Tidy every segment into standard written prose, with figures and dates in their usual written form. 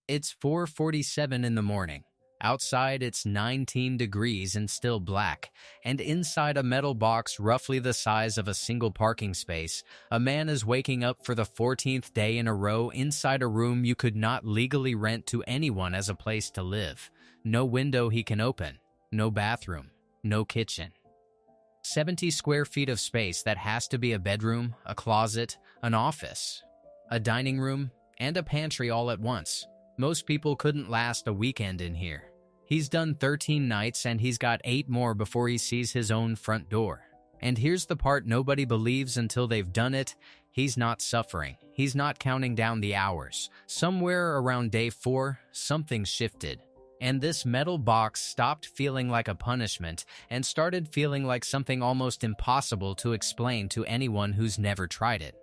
It's 4:47 in the morning. Outside it's 19 degrees and still black, and inside a metal box roughly the size of a single parking space, a man is waking up for the 14th day in a row inside a room you could not legally rent to anyone as a place to live. No window he can open, no bathroom, no kitchen. 70 square feet of space that has to be a bedroom, a closet, an office, a dining room, and a pantry all at once. Most people couldn't last a weekend in here. He's done 13 nights and he's got 8 more before he sees his own front door. And here's the part nobody believes until they've done it. He's not suffering. He's not counting down the hours. Somewhere around day 4, something shifted. And this metal box stopped feeling like a punishment and started feeling like something almost impossible to explain to anyone who's never tried it.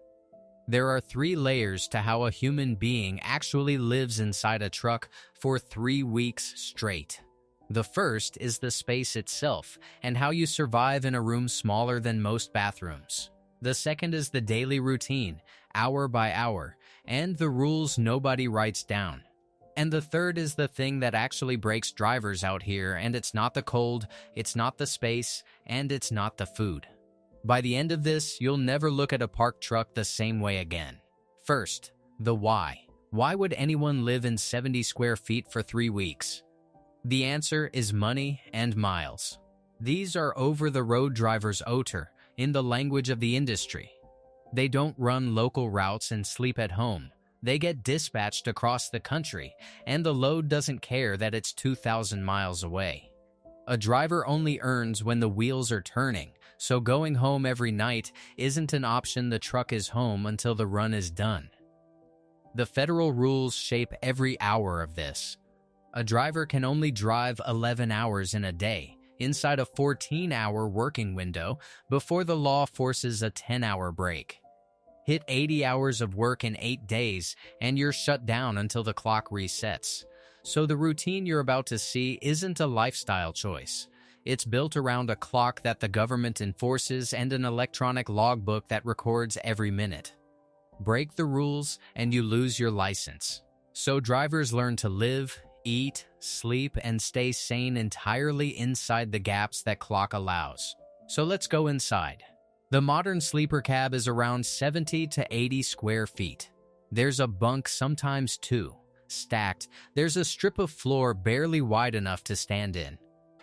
There are 3 layers to how a human being actually lives inside a truck for 3 weeks straight. The first is the space itself and how you survive in a room smaller than most bathrooms. The second is the daily routine, hour by hour, and the rules nobody writes down. And the third is the thing that actually breaks drivers out here, and it's not the cold, it's not the space, and it's not the food. By the end of this, you'll never look at a parked truck the same way again. First, the why. Why would anyone live in 70 square feet for 3 weeks? The answer is money and miles. These are over-the-road drivers OTR, in the language of the industry. They don't run local routes and sleep at home. They get dispatched across the country, and the load doesn't care that it's 2,000 miles away. A driver only earns when the wheels are turning, so going home every night isn't an option. The truck is home until the run is done. The federal rules shape every hour of this. A driver can only drive 11 hours in a day, inside a 14-hour working window, before the law forces a 10-hour break. Hit 80 hours of work in 8 days, and you're shut down until the clock resets. So the routine you're about to see isn't a lifestyle choice. It's built around a clock that the government enforces and an electronic logbook that records every minute. Break the rules and you lose your license. So drivers learn to live, eat, sleep, and stay sane entirely inside the gaps that clock allows. So let's go inside. The modern sleeper cab is around 70 to 80 square feet. There's a bunk, sometimes 2. Stacked, there's a strip of floor barely wide enough to stand in.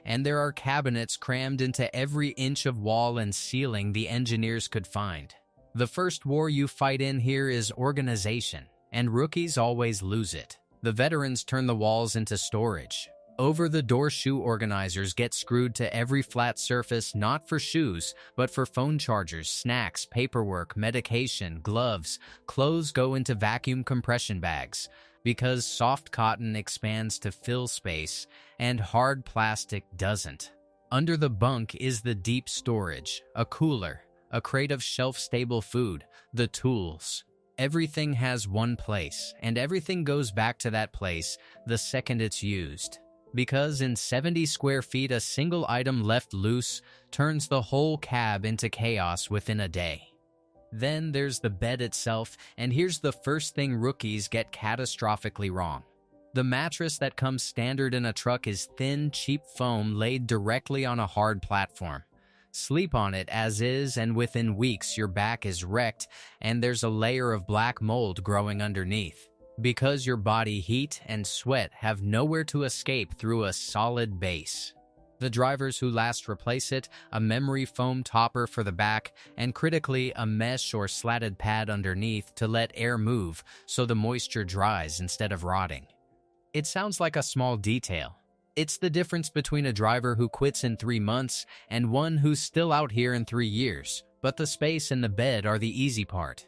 And there are cabinets crammed into every inch of wall and ceiling the engineers could find. The first war you fight in here is organization, and rookies always lose it. The veterans turn the walls into storage. Over-the-door shoe organizers get screwed to every flat surface, not for shoes, but for phone chargers, snacks, paperwork, medication, gloves. Clothes go into vacuum compression bags, because soft cotton expands to fill space and hard plastic doesn't. Under the bunk is the deep storage, a cooler, a crate of shelf-stable food, the tools. Everything has one place, and everything goes back to that place the second it's used. Because in 70 square feet, a single item left loose turns the whole cab into chaos within a day. Then there's the bed itself, and here's the first thing rookies get catastrophically wrong. The mattress that comes standard in a truck is thin, cheap foam laid directly on a hard platform. Sleep on it as is, and within weeks your back is wrecked and there's a layer of black mold growing underneath. Because your body heat and sweat have nowhere to escape through a solid base. The drivers who last replace it, a memory foam topper for the back, and critically a mesh or slatted pad underneath to let air move so the moisture dries instead of rotting. It sounds like a small detail. It's the difference between a driver who quits in 3 months and one who's still out here in 3 years, but the space and the bed are the easy part.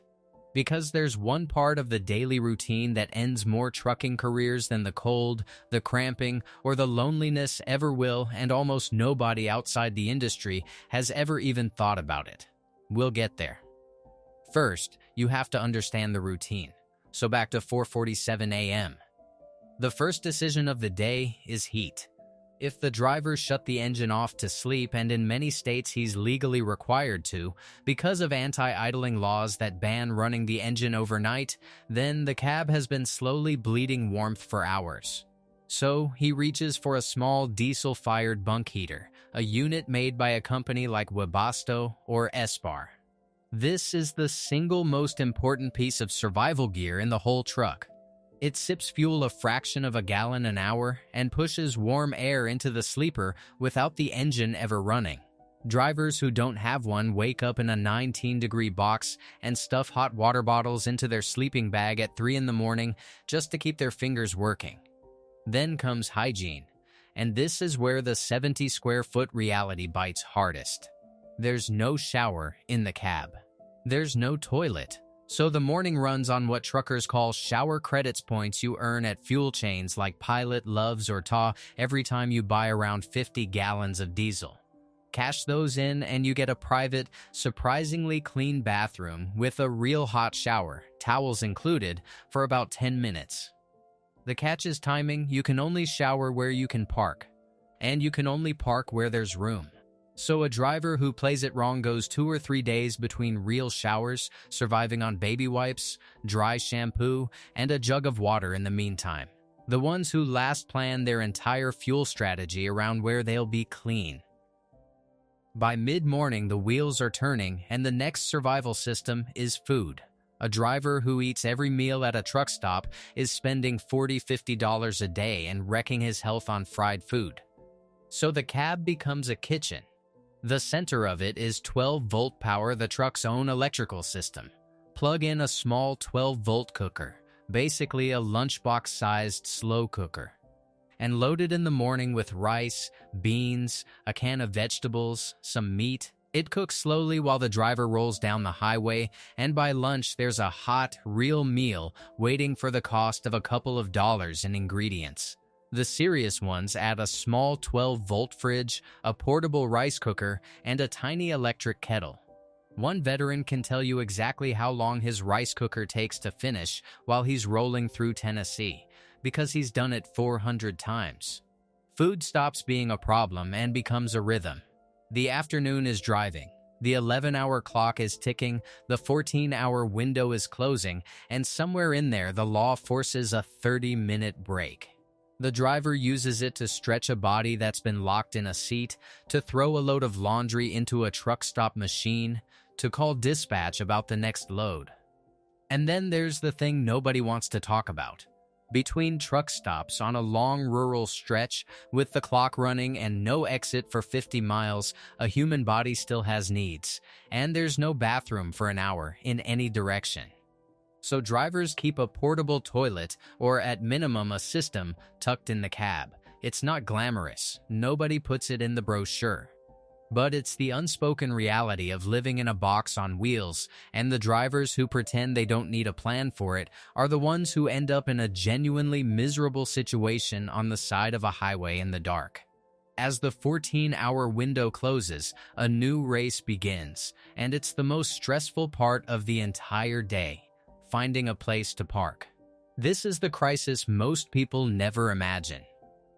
Because there's one part of the daily routine that ends more trucking careers than the cold, the cramping, or the loneliness ever will, and almost nobody outside the industry has ever even thought about it. We'll get there. First, you have to understand the routine. So back to 4:47 a.m. The first decision of the day is heat. If the driver shut the engine off to sleep, and in many states he's legally required to, because of anti-idling laws that ban running the engine overnight, then the cab has been slowly bleeding warmth for hours. So he reaches for a small diesel-fired bunk heater, a unit made by a company like Webasto or Espar. This is the single most important piece of survival gear in the whole truck. It sips fuel a fraction of a gallon an hour and pushes warm air into the sleeper without the engine ever running. Drivers who don't have one wake up in a 19-degree box and stuff hot water bottles into their sleeping bag at 3 in the morning just to keep their fingers working. Then comes hygiene, and this is where the 70-square-foot reality bites hardest. There's no shower in the cab. There's no toilet. So the morning runs on what truckers call shower credits, points you earn at fuel chains like Pilot, Love's, or TA every time you buy around 50 gallons of diesel. Cash those in and you get a private, surprisingly clean bathroom with a real hot shower, towels included, for about 10 minutes. The catch is timing. You can only shower where you can park, and you can only park where there's room. So a driver who plays it wrong goes 2 or 3 days between real showers, surviving on baby wipes, dry shampoo, and a jug of water in the meantime. The ones who last plan their entire fuel strategy around where they'll be clean. By mid-morning, the wheels are turning, and the next survival system is food. A driver who eats every meal at a truck stop is spending $40–50 a day and wrecking his health on fried food. So the cab becomes a kitchen. The center of it is 12-volt power, the truck's own electrical system. Plug in a small 12-volt cooker, basically a lunchbox-sized slow cooker, and load it in the morning with rice, beans, a can of vegetables, some meat. It cooks slowly while the driver rolls down the highway, and by lunch there's a hot, real meal waiting for the cost of a couple of dollars in ingredients. The serious ones add a small 12-volt fridge, a portable rice cooker, and a tiny electric kettle. One veteran can tell you exactly how long his rice cooker takes to finish while he's rolling through Tennessee, because he's done it 400 times. Food stops being a problem and becomes a rhythm. The afternoon is driving. The 11-hour clock is ticking, the 14-hour window is closing, and somewhere in there the law forces a 30-minute break. The driver uses it to stretch a body that's been locked in a seat, to throw a load of laundry into a truck stop machine, to call dispatch about the next load. And then there's the thing nobody wants to talk about. Between truck stops on a long rural stretch, with the clock running and no exit for 50 miles, a human body still has needs, and there's no bathroom for an hour in any direction. So drivers keep a portable toilet, or at minimum a system, tucked in the cab. It's not glamorous. Nobody puts it in the brochure. But it's the unspoken reality of living in a box on wheels, and the drivers who pretend they don't need a plan for it are the ones who end up in a genuinely miserable situation on the side of a highway in the dark. As the 14-hour window closes, a new race begins, and it's the most stressful part of the entire day. Finding a place to park. This is the crisis most people never imagine.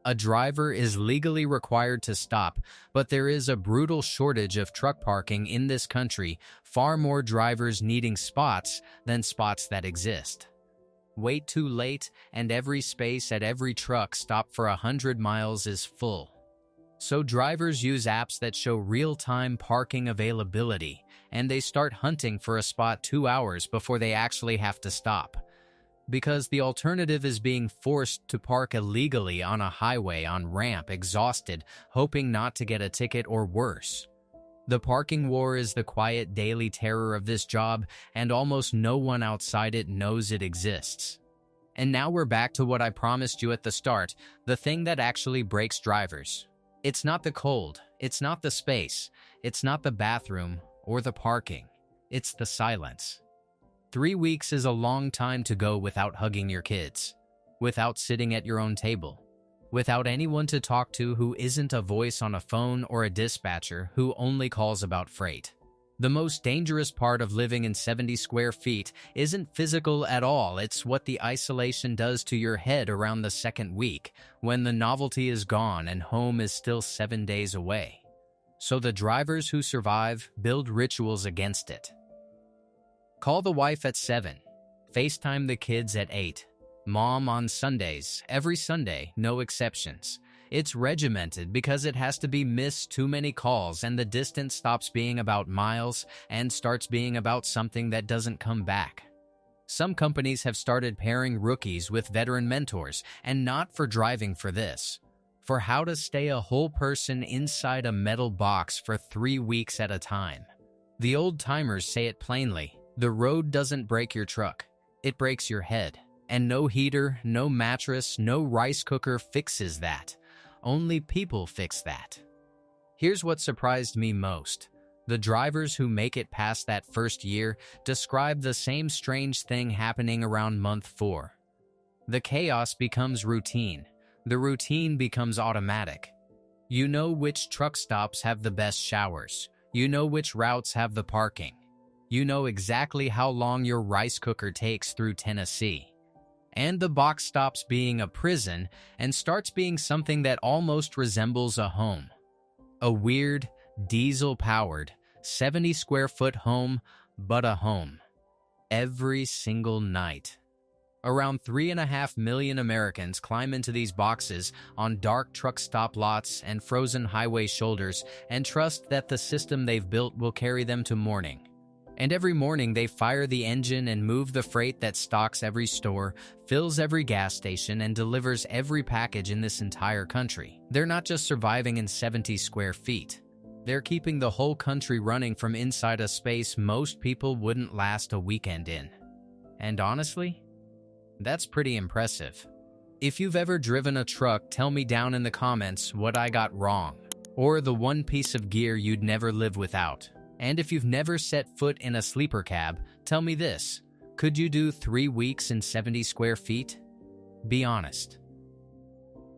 A driver is legally required to stop, but there is a brutal shortage of truck parking in this country, far more drivers needing spots than spots that exist. Wait too late, and every space at every truck stop for 100 miles is full. So drivers use apps that show real-time parking availability, and they start hunting for a spot 2 hours before they actually have to stop. Because the alternative is being forced to park illegally on a highway on ramp, exhausted, hoping not to get a ticket or worse. The parking war is the quiet daily terror of this job, and almost no one outside it knows it exists. And now we're back to what I promised you at the start, the thing that actually breaks drivers. It's not the cold, it's not the space, it's not the bathroom or the parking, it's the silence. 3 weeks is a long time to go without hugging your kids, without sitting at your own table, without anyone to talk to who isn't a voice on a phone or a dispatcher who only calls about freight. The most dangerous part of living in 70 square feet isn't physical at all, it's what the isolation does to your head around the second week, when the novelty is gone and home is still 7 days away. So the drivers who survive build rituals against it. Call the wife at 7. FaceTime the kids at 8. Mom on Sundays, every Sunday, no exceptions. It's regimented because it has to be missed too many calls and the distance stops being about miles and starts being about something that doesn't come back. Some companies have started pairing rookies with veteran mentors, and not for driving for this. For how to stay a whole person inside a metal box for 3 weeks at a time. The old timers say it plainly: the road doesn't break your truck, it breaks your head. And no heater, no mattress, no rice cooker fixes that. Only people fix that. Here's what surprised me most. The drivers who make it past that first year describe the same strange thing happening around month 4. The chaos becomes routine. The routine becomes automatic. You know which truck stops have the best showers. You know which routes have the parking. You know exactly how long your rice cooker takes through Tennessee. And the box stops being a prison and starts being something that almost resembles a home. A weird, diesel-powered, 70-square-foot home, but a home. Every single night. Around 3.5 million Americans climb into these boxes on dark truck stop lots and frozen highway shoulders and trust that the system they've built will carry them to morning. And every morning they fire the engine and move the freight that stocks every store, fills every gas station, and delivers every package in this entire country. They're not just surviving in 70 square feet. They're keeping the whole country running from inside a space most people wouldn't last a weekend in. And honestly, that's pretty impressive. If you've ever driven a truck, tell me down in the comments what I got wrong, or the one piece of gear you'd never live without. And if you've never set foot in a sleeper cab, tell me this: could you do 3 weeks in 70 square feet? Be honest.